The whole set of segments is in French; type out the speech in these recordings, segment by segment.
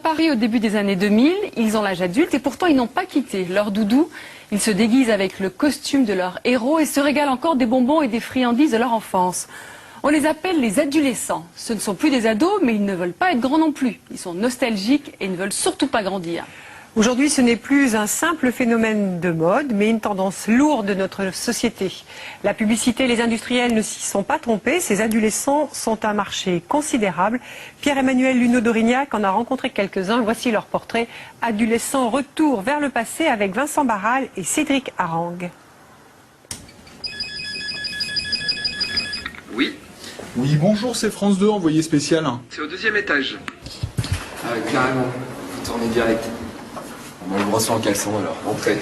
Paris au début des années 2000, ils ont l'âge adulte et pourtant ils n'ont pas quitté leur doudou. Ils se déguisent avec le costume de leur héros et se régalent encore des bonbons et des friandises de leur enfance. On les appelle les adolescents. Ce ne sont plus des ados, mais ils ne veulent pas être grands non plus. Ils sont nostalgiques et ne veulent surtout pas grandir. Aujourd'hui, ce n'est plus un simple phénomène de mode, mais une tendance lourde de notre société. La publicité et les industriels ne s'y sont pas trompés. Ces adolescents sont un marché considérable. Pierre-Emmanuel Luneau-Dorignac en a rencontré quelques-uns. Voici leur portrait. Adolescents, retour vers le passé avec Vincent Barral et Cédric Harang. Oui. Oui, bonjour, c'est France 2, envoyé spécial. C'est au 2e étage. Ah, carrément. Vous tournez direct. On va le brosser en caleçon alors. Entrez.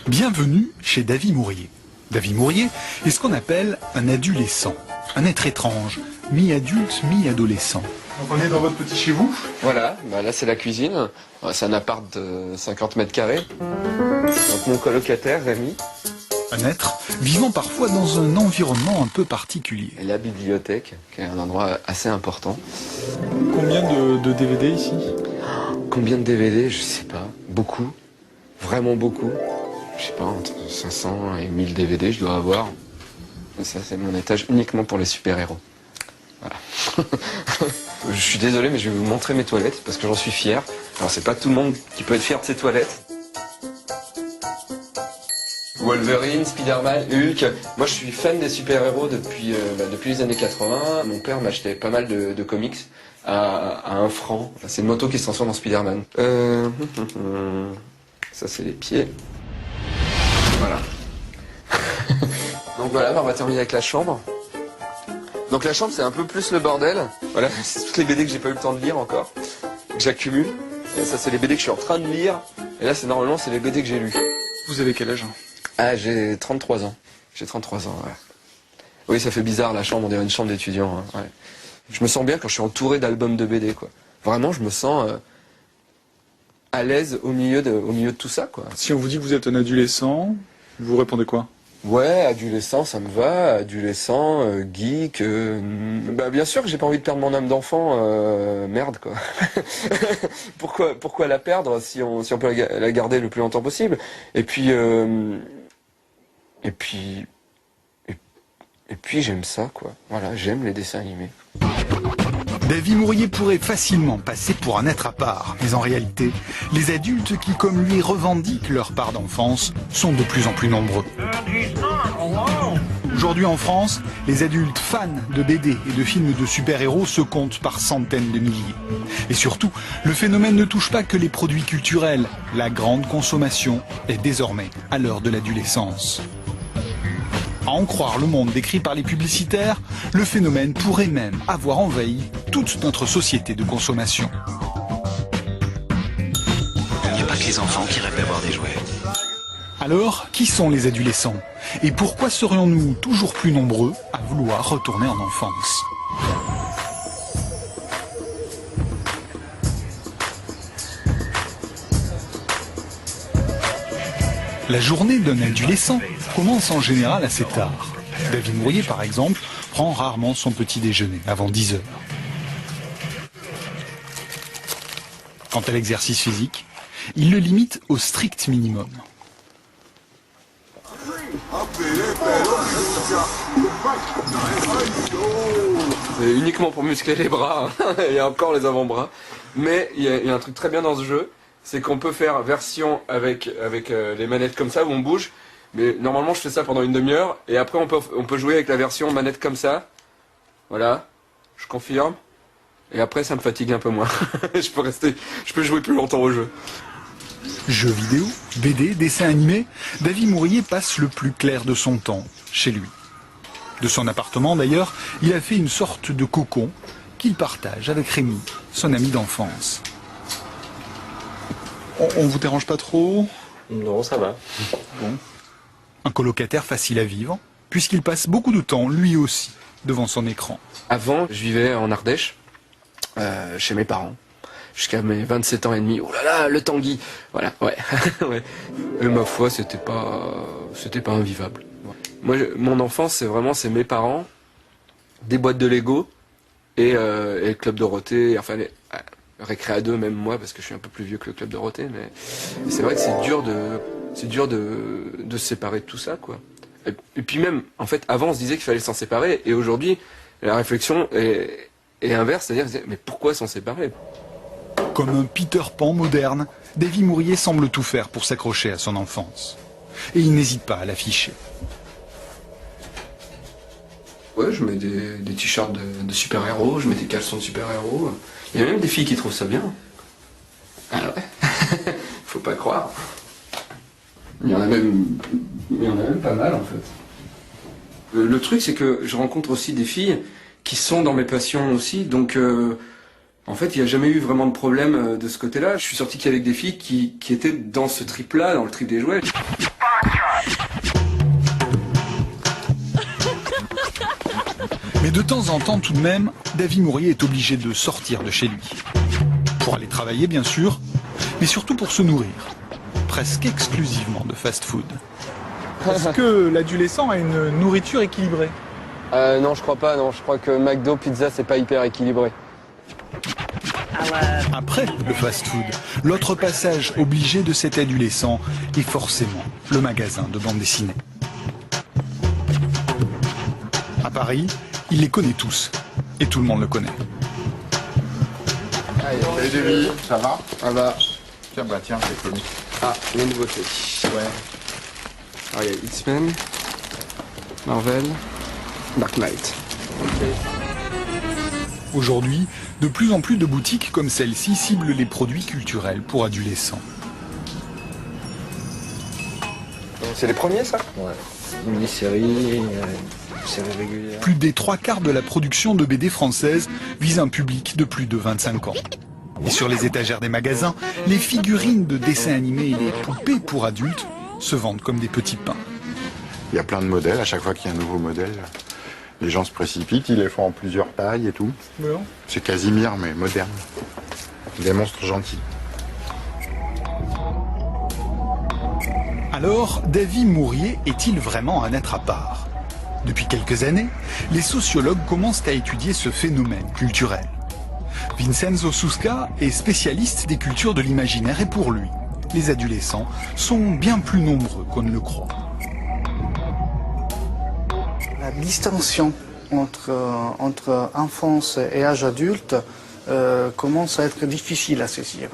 Bienvenue chez Davy Mourier. Davy Mourier est ce qu'on appelle un adolescent. Un être étrange, mi-adulte, mi-adolescent. Donc on est dans votre petit chez vous. Voilà, bah là c'est la cuisine. C'est un appart de 50 mètres carrés. Donc mon colocataire, Rémi. Un être vivant parfois dans un environnement un peu particulier. Et la bibliothèque, qui est un endroit assez important. Combien de DVD ici? Combien de DVD? Je sais pas. Beaucoup. Vraiment beaucoup. Je sais pas, entre 500 et 1000 DVD je dois avoir. Et ça c'est mon étage uniquement pour les super-héros. Voilà. Je suis désolé mais je vais vous montrer mes toilettes parce que j'en suis fier. Alors c'est pas tout le monde qui peut être fier de ses toilettes. Wolverine, Spider-Man, Hulk. Moi, je suis fan des super-héros depuis les années 80. Mon père m'achetait pas mal de comics à 1 franc. Enfin, c'est une moto qui se transforme en Spider-Man. Ça, c'est les pieds. Voilà. Donc voilà, on va terminer avec la chambre. Donc la chambre, c'est un peu plus le bordel. Voilà, c'est toutes les BD que j'ai pas eu le temps de lire encore, que j'accumule. Et ça, c'est les BD que je suis en train de lire. Et là, normalement, c'est les BD que j'ai lus. Vous avez quel âge? Ah, j'ai 33 ans. J'ai 33 ans, ouais. Oui, ça fait bizarre, la chambre, on dirait une chambre d'étudiant. Hein, ouais. Je me sens bien quand je suis entouré d'albums de BD, quoi. Vraiment, je me sens à l'aise au milieu de tout ça, quoi. Si on vous dit que vous êtes un adolescent, vous répondez quoi? Ouais, adolescent, ça me va. Adolescent, geek. Bah, bien sûr que j'ai pas envie de perdre mon âme d'enfant. Merde, quoi. Pourquoi la perdre si on peut la garder le plus longtemps possible? Et puis j'aime ça, quoi. Voilà, j'aime les dessins animés. Davy Mourier pourrait facilement passer pour un être à part. Mais en réalité, les adultes qui, comme lui, revendiquent leur part d'enfance sont de plus en plus nombreux. Aujourd'hui en France, les adultes fans de BD et de films de super-héros se comptent par centaines de milliers. Et surtout, le phénomène ne touche pas que les produits culturels. La grande consommation est désormais à l'heure de l'adolescence. À en croire le monde décrit par les publicitaires, le phénomène pourrait même avoir envahi toute notre société de consommation. Il n'y a pas que les enfants qui rêvent d'avoir des jouets. Alors, qui sont les adolescents? Et pourquoi serions-nous toujours plus nombreux à vouloir retourner en enfance? La journée d'un adolescent commence en général assez tard. Davy Mourier, par exemple, prend rarement son petit déjeuner avant 10 heures. Quant à l'exercice physique, il le limite au strict minimum. C'est uniquement pour muscler les bras et encore les avant-bras. Mais il y a un truc très bien dans ce jeu, c'est qu'on peut faire version avec les manettes comme ça où on bouge. Mais normalement je fais ça pendant une demi-heure et après on peut jouer avec la version manette comme ça. Voilà, je confirme. Et après ça me fatigue un peu moins. je peux jouer plus longtemps au jeu. Jeux vidéo, BD, dessins animés, Davy Mourier passe le plus clair de son temps chez lui. De son appartement d'ailleurs, il a fait une sorte de cocon qu'il partage avec Rémi, son ami d'enfance. On vous dérange pas trop? Non, ça va. Bon. Un colocataire facile à vivre, puisqu'il passe beaucoup de temps, lui aussi, devant son écran. Avant, je vivais en Ardèche, chez mes parents, jusqu'à mes 27 ans et demi. Oh là là, le Tanguy. Voilà, ouais. Ouais. Et ma foi, c'était pas invivable. Ouais. Moi, mon enfance, c'est mes parents, des boîtes de Lego, et le Club Dorothée, enfin Récréa 2 même moi, parce que je suis un peu plus vieux que le Club Dorothée, mais c'est vrai que c'est dur de se séparer de tout ça, quoi. Et puis même, en fait, avant on se disait qu'il fallait s'en séparer, et aujourd'hui la réflexion est inverse, c'est-à-dire mais pourquoi s'en séparer? Comme un Peter Pan moderne, Davy Mourier semble tout faire pour s'accrocher à son enfance. Et il n'hésite pas à l'afficher. Ouais, je mets des t-shirts de super-héros, je mets des caleçons de super-héros. Il y a même des filles qui trouvent ça bien. Ah ouais. Faut pas croire. Il y en a même pas mal en fait. Le truc c'est que je rencontre aussi des filles qui sont dans mes passions aussi, donc en fait il n'y a jamais eu vraiment de problème de ce côté-là. Je suis sorti qu'avec des filles qui étaient dans ce trip-là, dans le trip des jouets. Mais de temps en temps, tout de même, Davy Mourier est obligé de sortir de chez lui. Pour aller travailler, bien sûr, mais surtout pour se nourrir. Presque exclusivement de fast-food. Est-ce que l'adolescent a une nourriture équilibrée? Non, je crois pas, non. Je crois que McDo, pizza, c'est pas hyper équilibré. Après le fast-food, l'autre passage obligé de cet adolescent est forcément le magasin de bande dessinée. À Paris, il les connaît tous. Et tout le monde le connaît. Salut Davy, ça va? Ah bah, Tiens, tiens, c'est connu. ah, les nouveautés. Ouais. Alors il y a X-Men, Marvel, Dark Knight. Aujourd'hui, de plus en plus de boutiques comme celle-ci ciblent les produits culturels pour adolescents. C'est les premiers ça? Ouais, mini-série, série régulière. Plus des 3/4 de la production de BD française vise un public de plus de 25 ans. Et sur les étagères des magasins, les figurines de dessins animés et les poupées pour adultes se vendent comme des petits pains. Il y a plein de modèles, à chaque fois qu'il y a un nouveau modèle, les gens se précipitent, ils les font en plusieurs tailles et tout. C'est Casimir, mais moderne. Des monstres gentils. Alors, Davy Mourier est-il vraiment un être à part? Depuis quelques années, les sociologues commencent à étudier ce phénomène culturel. Vincenzo Susca est spécialiste des cultures de l'imaginaire et pour lui, les adolescents sont bien plus nombreux qu'on ne le croit. La distinction entre enfance et âge adulte commence à être difficile à saisir.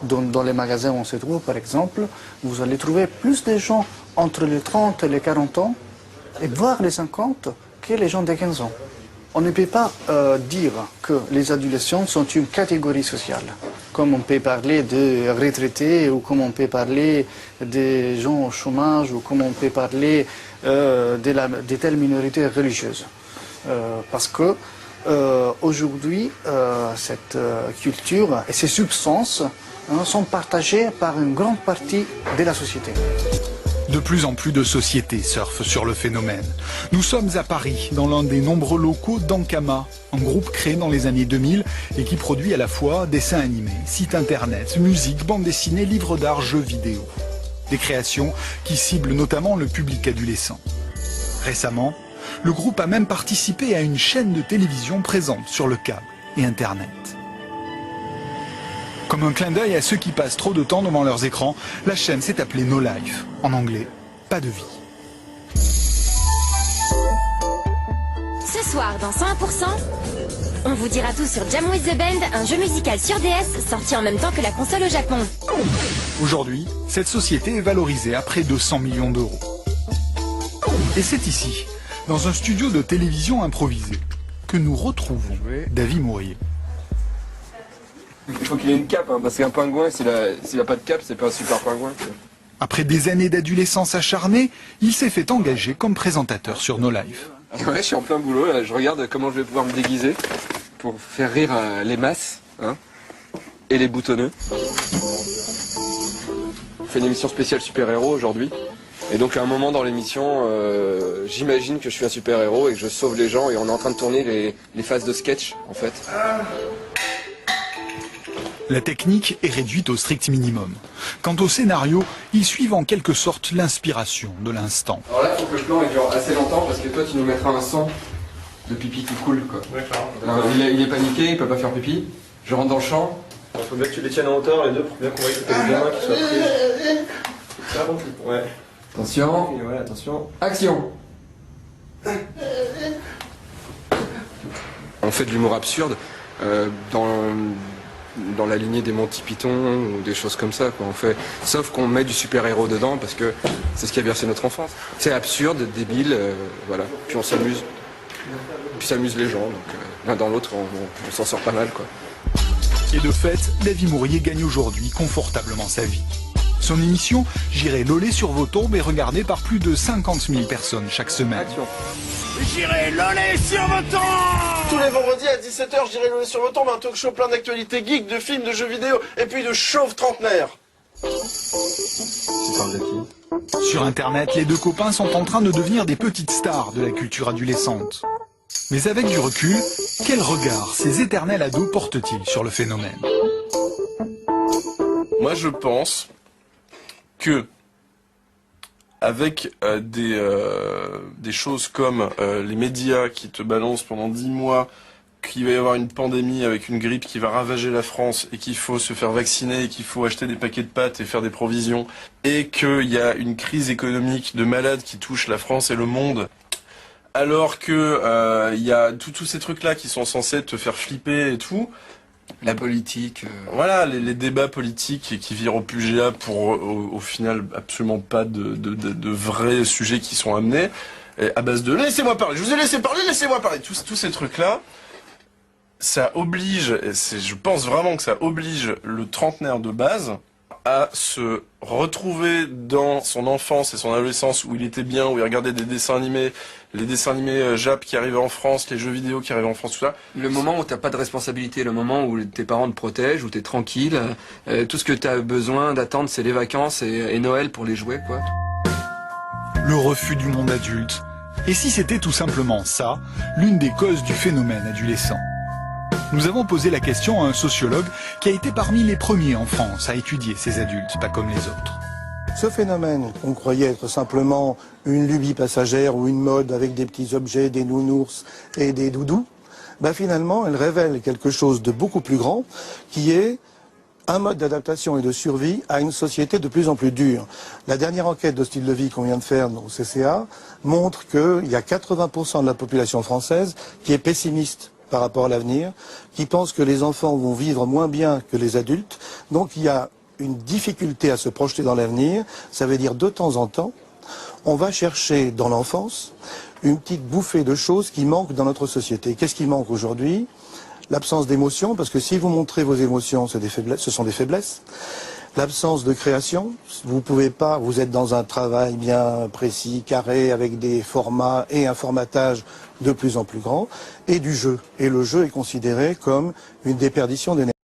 Dans les magasins où on se trouve, par exemple, vous allez trouver plus de gens entre les 30 et les 40 ans, et voire les 50, que les gens de 15 ans. On ne peut pas dire que les adolescents sont une catégorie sociale, comme on peut parler de retraités, ou comme on peut parler des gens au chômage, ou comme on peut parler de telles minorités religieuses. Parce que aujourd'hui, cette culture et ces substances sont partagées par une grande partie de la société. De plus en plus de sociétés surfent sur le phénomène. Nous sommes à Paris, dans l'un des nombreux locaux d'Ankama, un groupe créé dans les années 2000 et qui produit à la fois dessins animés, sites internet, musique, bande dessinée, livres d'art, jeux vidéo. Des créations qui ciblent notamment le public adolescent. Récemment, le groupe a même participé à une chaîne de télévision présente sur le câble et Internet. Comme un clin d'œil à ceux qui passent trop de temps devant leurs écrans, la chaîne s'est appelée No Life. En anglais, pas de vie. Ce soir, dans 101%, on vous dira tout sur Jam with the Band, un jeu musical sur DS sorti en même temps que la console au Japon. Aujourd'hui, cette société est valorisée à près de 100 millions d'euros. Et c'est ici, dans un studio de télévision improvisé, que nous retrouvons Davy Mourier. Il faut qu'il ait une cape, hein, parce qu'un pingouin, s'il a pas de cape, c'est pas un super pingouin. Après des années d'adolescence acharnée, il s'est fait engager comme présentateur sur No Life. Ouais, je suis en plein boulot, là. Je regarde comment je vais pouvoir me déguiser pour faire rire les masses, hein, et les boutonneux. On fait une émission spéciale super-héros aujourd'hui. Et donc à un moment dans l'émission, j'imagine que je suis un super-héros et que je sauve les gens et on est en train de tourner les phases de sketch, en fait. La technique est réduite au strict minimum. Quant au scénario, ils suivent en quelque sorte l'inspiration de l'instant. Alors là, il faut que le plan dure assez longtemps parce que toi, tu nous mettras un son de pipi qui coule, quoi. D'accord. Alors, il est paniqué, il peut pas faire pipi. Je rentre dans le champ. Il faut bien que tu les tiennes en hauteur, les deux, pour bien qu'on voit que t'as les gamins qui soient pris. C'est bon, ouais. Attention. Et ouais, attention. Action. On fait de l'humour absurde dans la lignée des Monty Python ou des choses comme ça, quoi. Sauf qu'on met du super-héros dedans parce que c'est ce qui a bercé notre enfance. C'est absurde, débile, voilà. Puis on s'amuse. Puis ça amuse les gens, donc l'un dans l'autre, on s'en sort pas mal, quoi. Et de fait, Davy Mourier gagne aujourd'hui confortablement sa vie. Son émission « J'irai loler sur vos tombes » est regardée par plus de 50 000 personnes chaque semaine. J'irai loler sur vos tombes. Tous les vendredis à 17h, j'irai loler sur vos tombes, un talk show plein d'actualités geeks, de films, de jeux vidéo et puis de chauves trentenaires. Sur Internet, les deux copains sont en train de devenir des petites stars de la culture adolescente. Mais avec du recul, quel regard ces éternels ados portent-ils sur le phénomène? Moi, je pense que avec des choses comme les médias qui te balancent pendant 10 mois qu'il va y avoir une pandémie avec une grippe qui va ravager la France et qu'il faut se faire vacciner et qu'il faut acheter des paquets de pâtes et faire des provisions et qu'il y a une crise économique de malade qui touche la France et le monde, alors que il y a tous ces trucs-là qui sont censés te faire flipper et tout. La politique. Voilà, les débats politiques qui virent au PUGA pour au final absolument pas de vrais sujets qui sont amenés, et à base de laissez-moi parler, je vous ai laissé parler, laissez-moi parler, tous ces trucs-là, ça oblige, et je pense vraiment que ça oblige le trentenaire de base à se retrouver dans son enfance et son adolescence où il était bien, où il regardait des dessins animés, les dessins animés Jap qui arrivaient en France, les jeux vidéo qui arrivaient en France, tout ça. Le moment où t'as pas de responsabilité, le moment où tes parents te protègent, où t'es tranquille, tout ce que t'as besoin d'attendre c'est les vacances et Noël pour les jouets, quoi. Le refus du monde adulte. Et si c'était tout simplement ça, l'une des causes du phénomène adolescent? Nous avons posé la question à un sociologue qui a été parmi les premiers en France à étudier ces adultes, pas comme les autres. Ce phénomène qu'on croyait être simplement une lubie passagère ou une mode avec des petits objets, des nounours et des doudous, finalement elle révèle quelque chose de beaucoup plus grand qui est un mode d'adaptation et de survie à une société de plus en plus dure. La dernière enquête de style de vie qu'on vient de faire au CCA montre qu'il y a 80% de la population française qui est pessimiste par rapport à l'avenir, qui pense que les enfants vont vivre moins bien que les adultes. Donc il y a une difficulté à se projeter dans l'avenir. Ça veut dire de temps en temps, on va chercher dans l'enfance une petite bouffée de choses qui manquent dans notre société. Qu'est-ce qui manque aujourd'hui? L'absence d'émotion, parce que si vous montrez vos émotions, ce sont des faiblesses. L'absence de création, vous pouvez pas, vous êtes dans un travail bien précis, carré, avec des formats et un formatage de plus en plus grand, et du jeu. Et le jeu est considéré comme une déperdition d'énergie.